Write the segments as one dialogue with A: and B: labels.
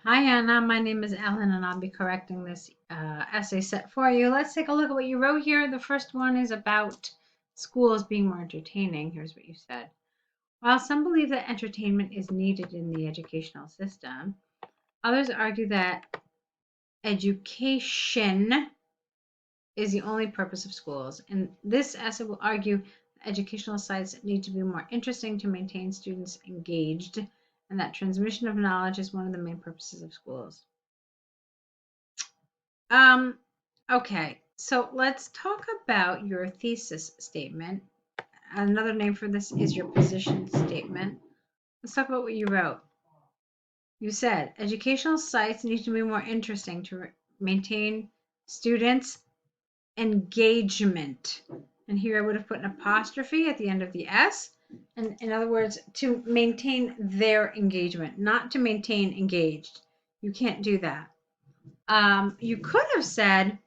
A: Hi Anna, my name is Ellen and I'll be correcting this essay set for you. Let's take a look at what you wrote here. The first one is about schools being more entertaining. Here's what you said. While some believe that entertainment is needed in the educational system, others argue that education is the only purpose of schools. And this essay will argue that educational sites need to be more interesting to maintain students engaged, and that transmission of knowledge is one of the main purposes of schools. Um, okay, so let's talk about your thesis statement. Another name for this is your position statement. Let's talk about what you wrote. You said educational sites need to be more interesting to maintain students' engagement. And here I would have put an apostrophe at the end of the S. And in other words, to maintain their engagement, not to maintain engaged. You can't do that. You could have said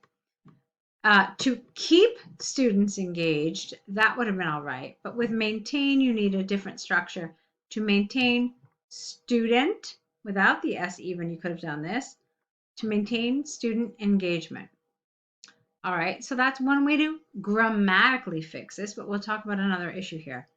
A: to keep students engaged. That would have been all right. But with maintain, you need a different structure. To maintain student, without the S even, you could have done this. To maintain student engagement. All right, so that's one way to grammatically fix this, but we'll talk about another issue here.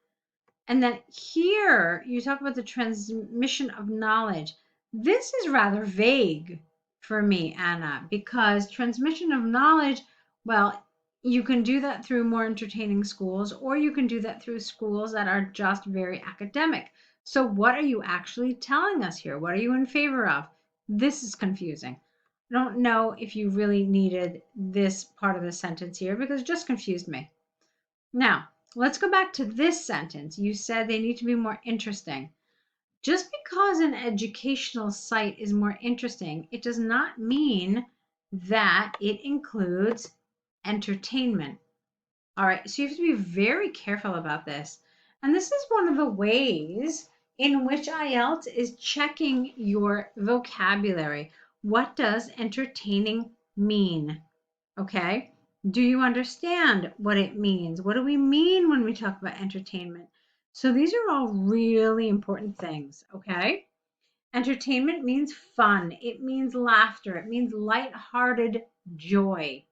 A: And then here, you talk about the transmission of knowledge. This is rather vague for me, Anna, because transmission of knowledge, well, you can do that through more entertaining schools, or you can do that through schools that are just very academic. So what are you actually telling us here? What are you in favor of? This is confusing. I don't know if you really needed this part of the sentence here because it just confused me. Now, let's go back to this sentence. You said they need to be more interesting. Just because an educational site is more interesting, it does not mean that it includes entertainment. All right, so you have to be very careful about this. And this is one of the ways in which IELTS is checking your vocabulary. What does entertaining mean? Okay. Do you understand what it means? What do we mean when we talk about entertainment? So these are all really important things, okay? Entertainment means fun. It means laughter. It means lighthearted joy.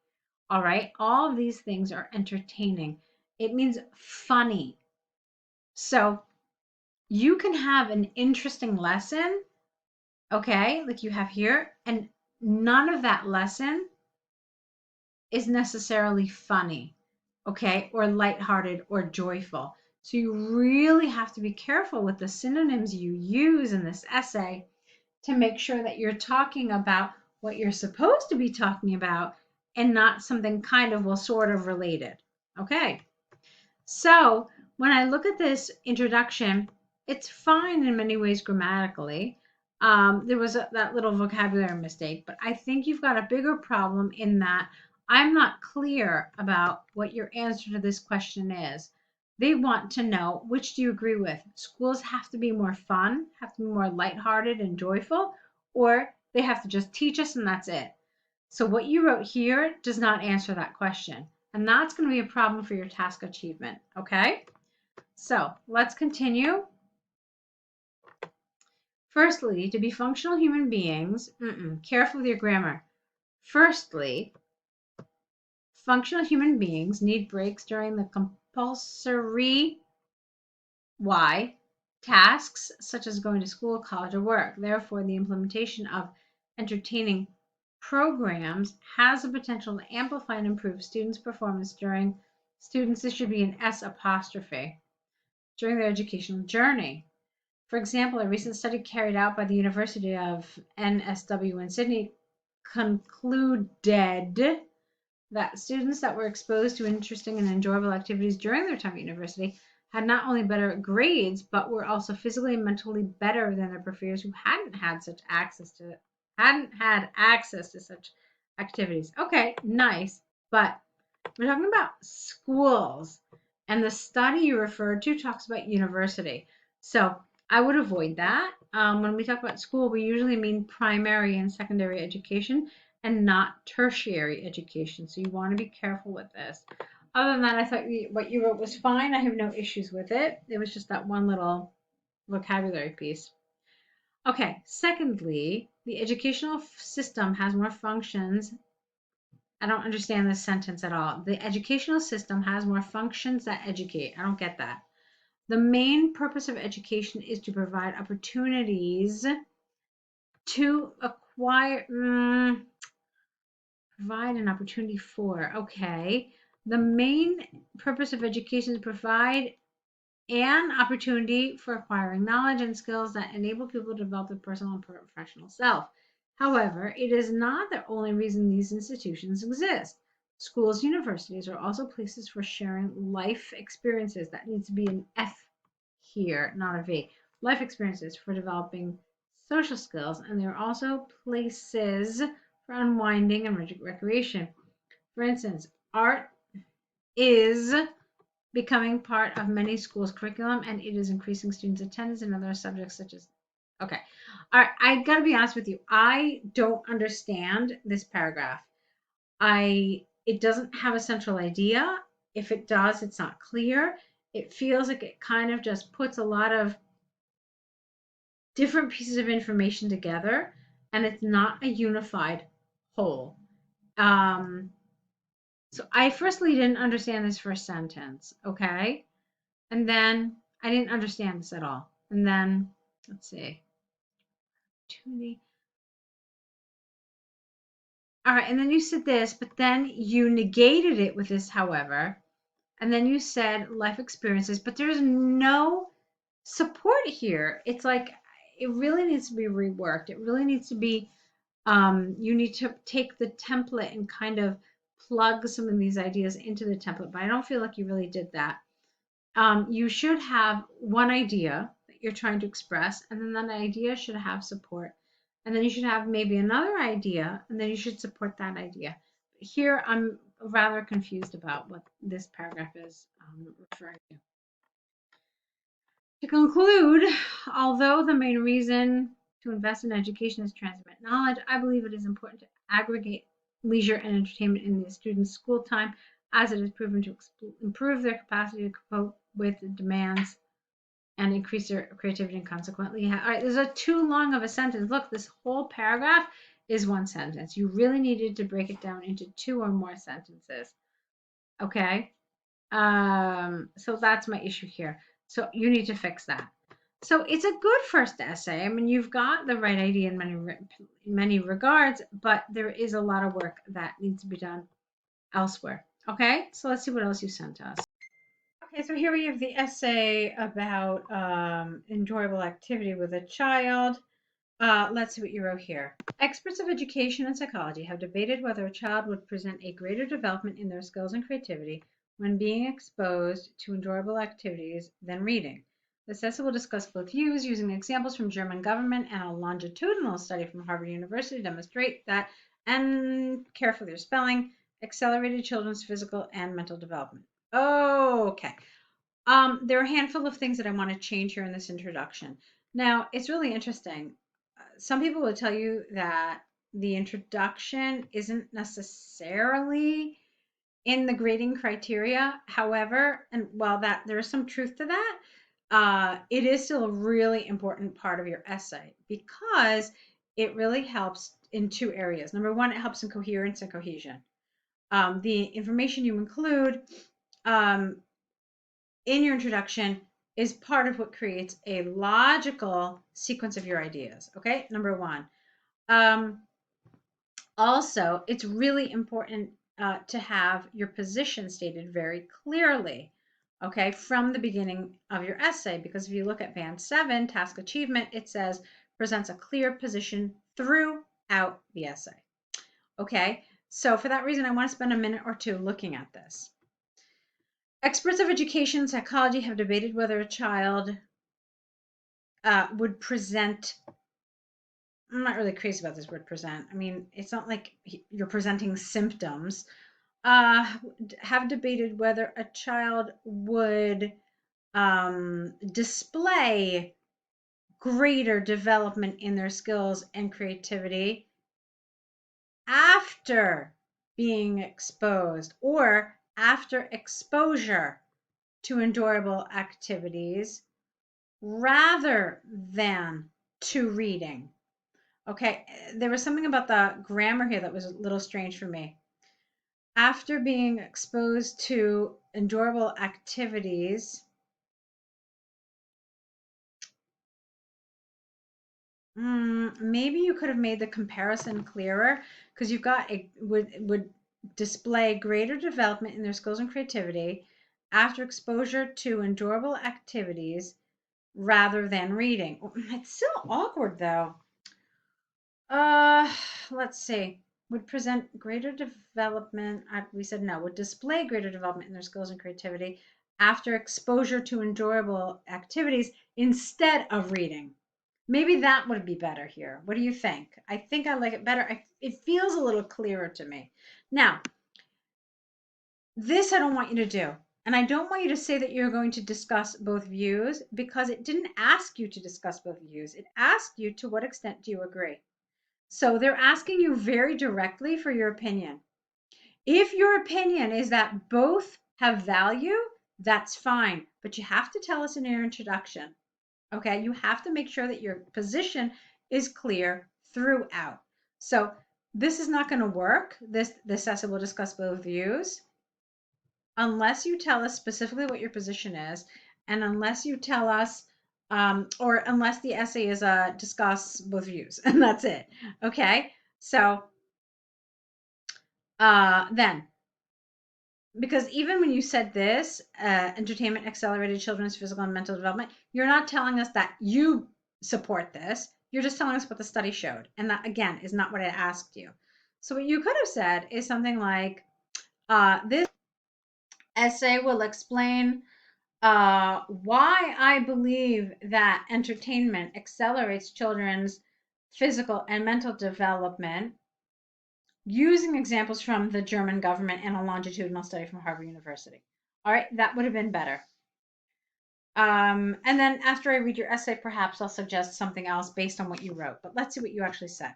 A: All right? All of these things are entertaining. It means funny. So you can have an interesting lesson, okay, like you have here, and none of that lesson is necessarily funny, okay, or lighthearted or joyful. So you really have to be careful with the synonyms you use in this essay to make sure that you're talking about what you're supposed to be talking about and not something kind of, well, sort of related. Okay. So when I look at this introduction, it's fine in many ways grammatically. There was that little vocabulary mistake, but I think you've got a bigger problem in that I'm not clear about what your answer to this question is. They want to know, which do you agree with? Schools have to be more fun, have to be more lighthearted and joyful, or they have to just teach us and that's it. So what you wrote here does not answer that question. And that's going to be a problem for your task achievement, okay? So let's continue. Firstly, to be functional human beings, careful with your grammar. Firstly, functional human beings need breaks during the compulsory tasks such as going to school, college, or work. Therefore, the implementation of entertaining programs has the potential to amplify and improve students' performance this should be an S apostrophe, during their educational journey. For example, a recent study carried out by the University of NSW in Sydney concluded that students that were exposed to interesting and enjoyable activities during their time at university had not only better grades, but were also physically and mentally better than their peers who hadn't had access to such activities. Okay, nice, but we're talking about schools, and the study you referred to talks about university. So I would avoid that. When we talk about school, we usually mean primary and secondary education and not tertiary education. So you want to be careful with this. Other than that, I thought what you wrote was fine. I have no issues with it. It was just that one little vocabulary piece. Okay, secondly, the educational system has more functions. I don't understand this sentence at all. The educational system has more functions that educate. I don't get that. The main purpose of education is to provide opportunities to acquire, provide an opportunity for. Okay. The main purpose of education is to provide an opportunity for acquiring knowledge and skills that enable people to develop their personal and professional self. However, it is not the only reason these institutions exist. Schools, universities are also places for sharing life experiences. That needs to be an F here, not a V. Life experiences for developing social skills, and they're also places for unwinding and recreation. For instance, art is becoming part of many schools' curriculum, and it is increasing students' attendance in other subjects such as. Okay. All right. I got to be honest with you. I don't understand this paragraph. It doesn't have a central idea. If it does, it's not clear. It feels like it kind of just puts a lot of different pieces of information together, and it's not a unified whole. So I firstly didn't understand this first sentence, okay? And then I didn't understand this at all. And then, let's see. All right, and then you said this, but then you negated it with this, however. And then you said life experiences, but there's no support here. It's like it really needs to be reworked. It really needs to be, you need to take the template and kind of plug some of these ideas into the template, but I don't feel like you really did that. You should have one idea that you're trying to express, and then that idea should have support. And then you should have maybe another idea, and then you should support that idea. Here, I'm rather confused about what this paragraph is referring to. To conclude, although the main reason to invest in education is transmit knowledge, I believe it is important to aggregate leisure and entertainment in the students' school time, as it is proven to improve their capacity to cope with the demands and increase their creativity and consequently. All right, there's a too long of a sentence. Look, this whole paragraph is one sentence. You really needed to break it down into two or more sentences. Okay? So that's my issue here. So you need to fix that. So it's a good first essay. I mean, you've got the right idea in many regards, but there is a lot of work that needs to be done elsewhere. Okay, so let's see what else you sent us. Okay, so here we have the essay about enjoyable activity with a child. Let's see what you wrote here. Experts of education and psychology have debated whether a child would present a greater development in their skills and creativity when being exposed to enjoyable activities than reading. This essay will discuss both views using examples from German government and a longitudinal study from Harvard University to demonstrate that, and careful with your spelling, accelerated children's physical and mental development. Okay. There are a handful of things that I want to change here in this introduction. Now, it's really interesting. Some people will tell you that the introduction isn't necessarily in the grading criteria. However, and while that there is some truth to that, it is still a really important part of your essay because it really helps in two areas. Number one, it helps in coherence and cohesion. The information you include in your introduction is part of what creates a logical sequence of your ideas. Okay, number one. Also, it's really important to have your position stated very clearly, okay, from the beginning of your essay. Because if you look at Band 7, Task Achievement, it says presents a clear position throughout the essay. Okay, so for that reason, I want to spend a minute or two looking at this. Experts of education and psychology have debated whether a child would present. I'm not really crazy about this word present. I mean, it's not like you're presenting symptoms. Have debated whether a child would display greater development in their skills and creativity after being exposed or after exposure to enjoyable activities rather than to reading. Okay, there was something about the grammar here that was a little strange for me. After being exposed to enjoyable activities, maybe you could have made the comparison clearer, because you've got a would display greater development in their skills and creativity after exposure to enjoyable activities rather than reading. It's still awkward though. Uh, let's see. Would present greater development. We said no. Would display greater development in their skills and creativity after exposure to enjoyable activities instead of reading. Maybe that would be better here. What do you think? I think I like it better. It feels a little clearer to me. Now, this I don't want you to do. And I don't want you to say that you're going to discuss both views, because it didn't ask you to discuss both views. It asked you to what extent do you agree. So they're asking you very directly for your opinion. If your opinion is that both have value, that's fine. But you have to tell us in your introduction. Okay, you have to make sure that your position is clear throughout. So this is not going to work. This essay will discuss both views unless you tell us specifically what your position is, and unless you tell us, or unless the essay is discuss both views, and that's it. Okay, so then, because even when you said this, entertainment accelerated children's physical and mental development, you're not telling us that you support this. You're just telling us what the study showed. And that, again, is not what I asked you. So what you could have said is something like, this essay will explain why I believe that entertainment accelerates children's physical and mental development using examples from the German government and a longitudinal study from Harvard University. All right, that would have been better. And then after I read your essay, perhaps I'll suggest something else based on what you wrote. But let's see what you actually said.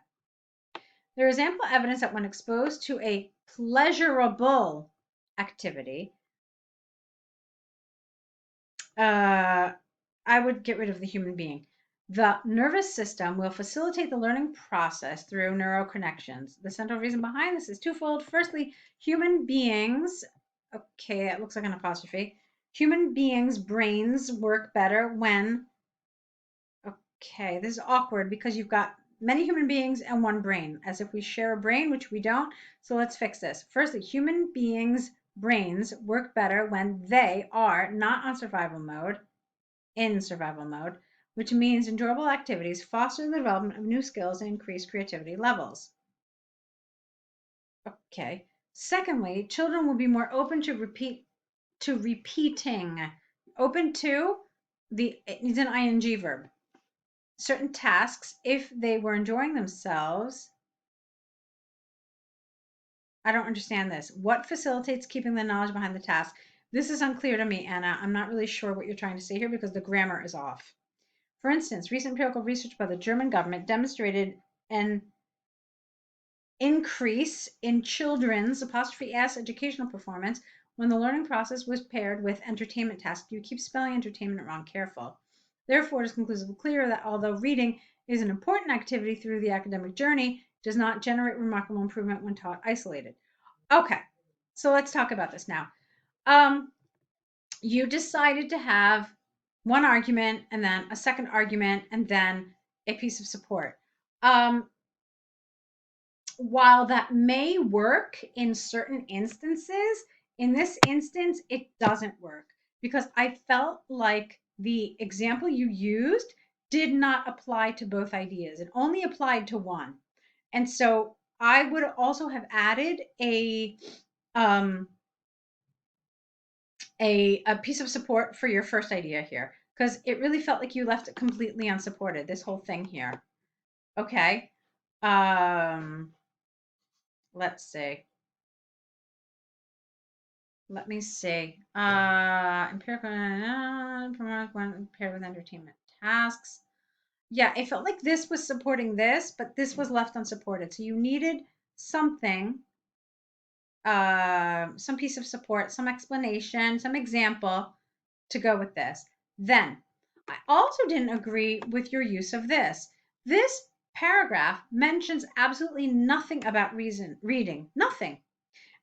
A: There is ample evidence that when exposed to a pleasurable activity, I would get rid of the human being. The nervous system will facilitate the learning process through neural connections. The central reason behind this is twofold. Firstly, human beings, okay, it looks like an apostrophe. Human beings' brains work better when, okay, this is awkward because you've got many human beings and one brain, as if we share a brain, which we don't. So let's fix this. Firstly, human beings' brains work better when they are not on survival mode, in survival mode, which means enjoyable activities foster the development of new skills and increase creativity levels. Okay. Secondly, children will be more open to repeating. Open to, it needs an ing verb. Certain tasks if they were enjoying themselves. I don't understand this. What facilitates keeping the knowledge behind the task? This is unclear to me, Anna. I'm not really sure what you're trying to say here because the grammar is off. For instance, recent empirical research by the German government demonstrated an increase in children's '(s) educational performance when the learning process was paired with entertainment tasks. You keep spelling entertainment wrong, careful. Therefore, it is conclusively clear that although reading is an important activity through the academic journey, it does not generate remarkable improvement when taught isolated. Okay, so let's talk about this now. You decided to have one argument and then a second argument and then a piece of support. While that may work in certain instances, in this instance, it doesn't work because I felt like the example you used did not apply to both ideas. It only applied to one. And so I would also have added a piece of support for your first idea here, because it really felt like you left it completely unsupported, this whole thing here. Okay. Let's see. Let me see. Empirical when paired with entertainment tasks. Yeah, it felt like this was supporting this, but this was left unsupported. So you needed something, some piece of support, some explanation, some example to go with this. Then, I also didn't agree with your use of this. This paragraph mentions absolutely nothing about reading, nothing.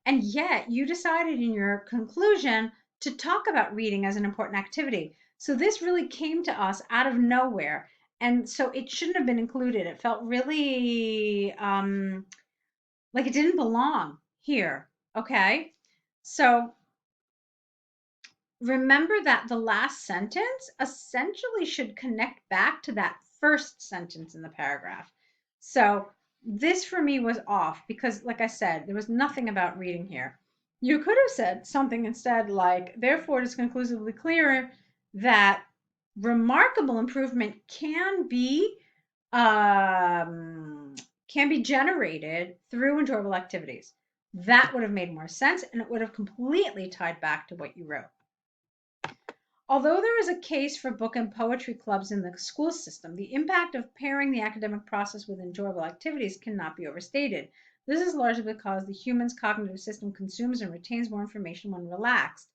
A: And yet you decided in your conclusion to talk about reading as an important activity. So this really came to us out of nowhere. And so it shouldn't have been included. It felt really like it didn't belong here. Okay. So remember that the last sentence essentially should connect back to that first sentence in the paragraph. So this for me was off because, like I said, there was nothing about reading here. You could have said something instead like, therefore, it is conclusively clear that remarkable improvement can be generated through enjoyable activities. That would have made more sense, and it would have completely tied back to what you wrote. Although there is a case for book and poetry clubs in the school system, the impact of pairing the academic process with enjoyable activities cannot be overstated. This is largely because the human's cognitive system consumes and retains more information when relaxed.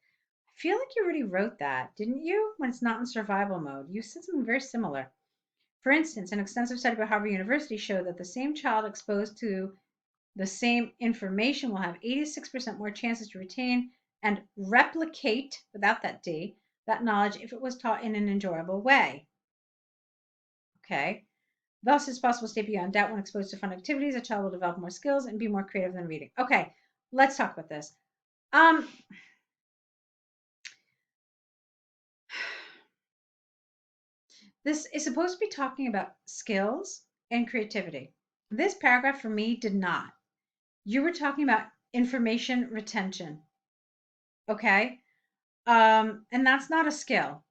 A: I feel like you already wrote that, didn't you? When it's not in survival mode. You said something very similar. For instance, an extensive study by Harvard University showed that the same child exposed to the same information will have 86% more chances to retain and replicate, without that D, that knowledge if it was taught in an enjoyable way. Okay. Thus, it's possible to stay beyond doubt when exposed to fun activities. A child will develop more skills and be more creative than reading. Okay, let's talk about this. This is supposed to be talking about skills and creativity. This paragraph for me did not. You were talking about information retention. Okay. And that's not a skill.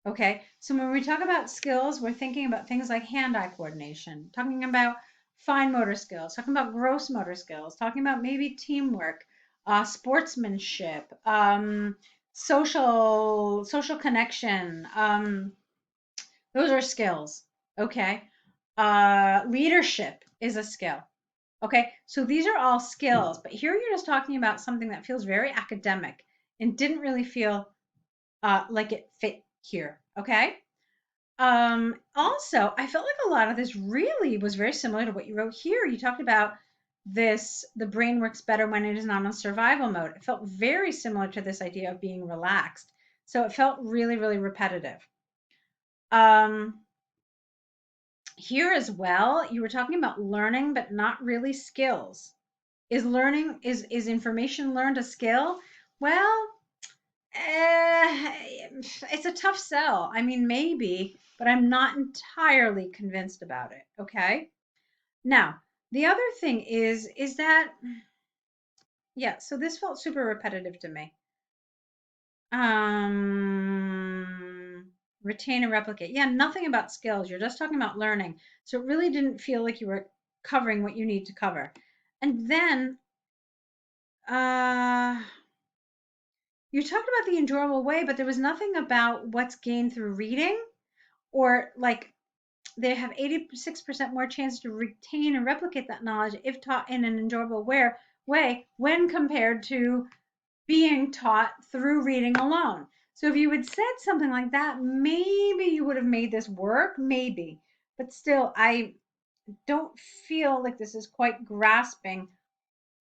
A: Okay, so when we talk about skills, we're thinking about things like hand-eye coordination, talking about fine motor skills, talking about gross motor skills, talking about maybe teamwork, sportsmanship, social connection. Those are skills. Okay, leadership is a skill. Okay, so these are all skills, but here you're just talking about something that feels very academic and didn't really feel like it fit here. Okay. Also, I felt like a lot of this really was very similar to what you wrote here. You talked about the brain works better when it is not on survival mode. It felt very similar to this idea of being relaxed. So it felt really, really repetitive. Here as well, you were talking about learning, but not really skills. Is information learned a skill? Well, it's a tough sell. I mean, maybe, but I'm not entirely convinced about it. Okay. Now, the other thing is that, yeah, so this felt super repetitive to me. Retain and replicate. Yeah, nothing about skills. You're just talking about learning. So it really didn't feel like you were covering what you need to cover. And then, you talked about the enjoyable way, but there was nothing about what's gained through reading or like they have 86% more chance to retain and replicate that knowledge if taught in an enjoyable way when compared to being taught through reading alone. So if you had said something like that, maybe you would have made this work, maybe. But still, I don't feel like this is quite grasping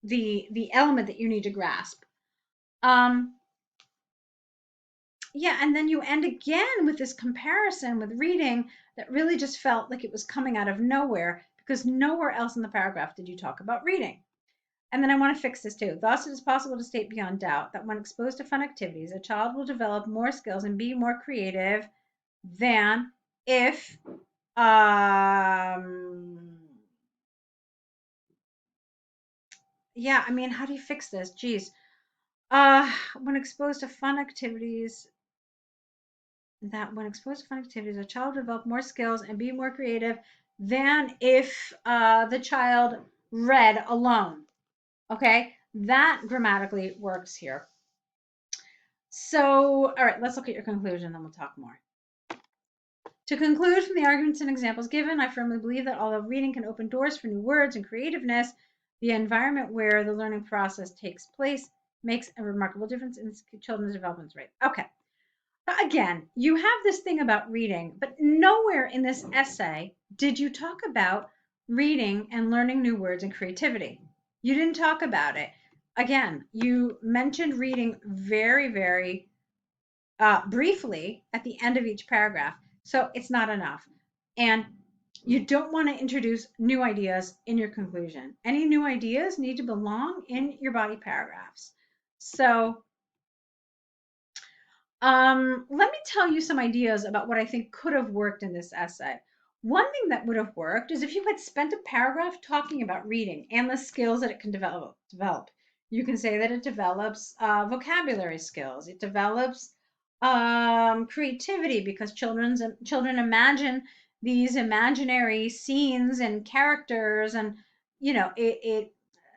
A: the element that you need to grasp. Yeah, and then you end again with this comparison with reading that really just felt like it was coming out of nowhere because nowhere else in the paragraph did you talk about reading. And then I want to fix this too. Thus, it is possible to state beyond doubt that when exposed to fun activities, a child will develop more skills and be more creative than if yeah, I mean, how do you fix this? Geez. When exposed to fun activities, a child will develop more skills and be more creative than if the child read alone. Okay, that grammatically works here. So, all right, let's look at your conclusion, then we'll talk more. To conclude from the arguments and examples given, I firmly believe that although reading can open doors for new words and creativeness, the environment where the learning process takes place makes a remarkable difference in children's development rate. Okay. Again, you have this thing about reading, but nowhere in this essay did you talk about reading and learning new words and creativity. You didn't talk about it. Again, you mentioned reading very, very briefly at the end of each paragraph. So it's not enough. And you don't want to introduce new ideas in your conclusion. Any new ideas need to belong in your body paragraphs. So let me tell you some ideas about what I think could have worked in this essay. One thing that would have worked is if you had spent a paragraph talking about reading and the skills that it can develop. You can say that it develops vocabulary skills. It develops creativity because children imagine these imaginary scenes and characters, and it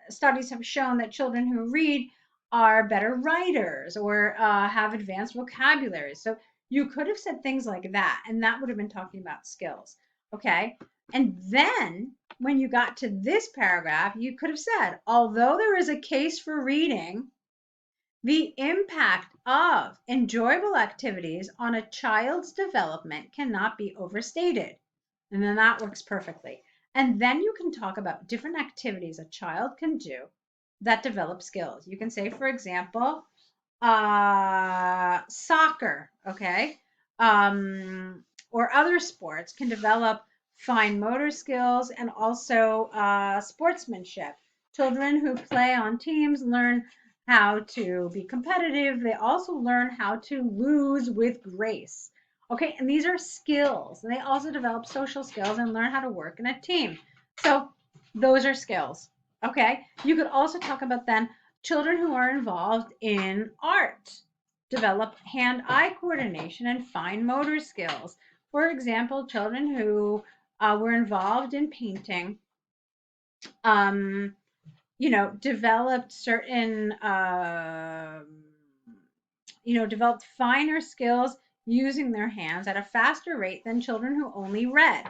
A: studies have shown that children who read are better writers or have advanced vocabulary. So you could have said things like that, and that would have been talking about skills. Okay. And then when you got to this paragraph, you could have said, although there is a case for reading, the impact of enjoyable activities on a child's development cannot be overstated. And then that works perfectly. And then you can talk about different activities a child can do that develop skills. You can say, for example, soccer, okay, or other sports can develop fine motor skills and also sportsmanship. Children who play on teams learn how to be competitive. They also learn how to lose with grace. Okay, and these are skills. And they also develop social skills and learn how to work in a team. So those are skills. Okay, you could also talk about then children who are involved in art develop hand-eye coordination and fine motor skills. For example, children who were involved in painting developed certain, developed finer skills using their hands at a faster rate than children who only read.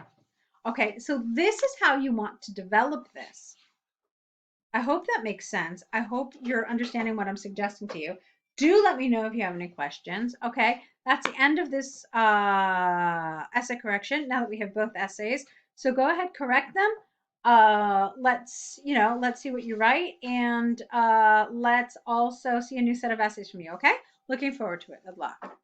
A: Okay, so this is how you want to develop this. I hope that makes sense. I hope you're understanding what I'm suggesting to you. Do let me know if you have any questions. Okay, that's the end of this essay correction. Now that we have both essays, so go ahead, correct them. Let's see what you write, and let's also see a new set of essays from you. Okay, looking forward to it. Good luck.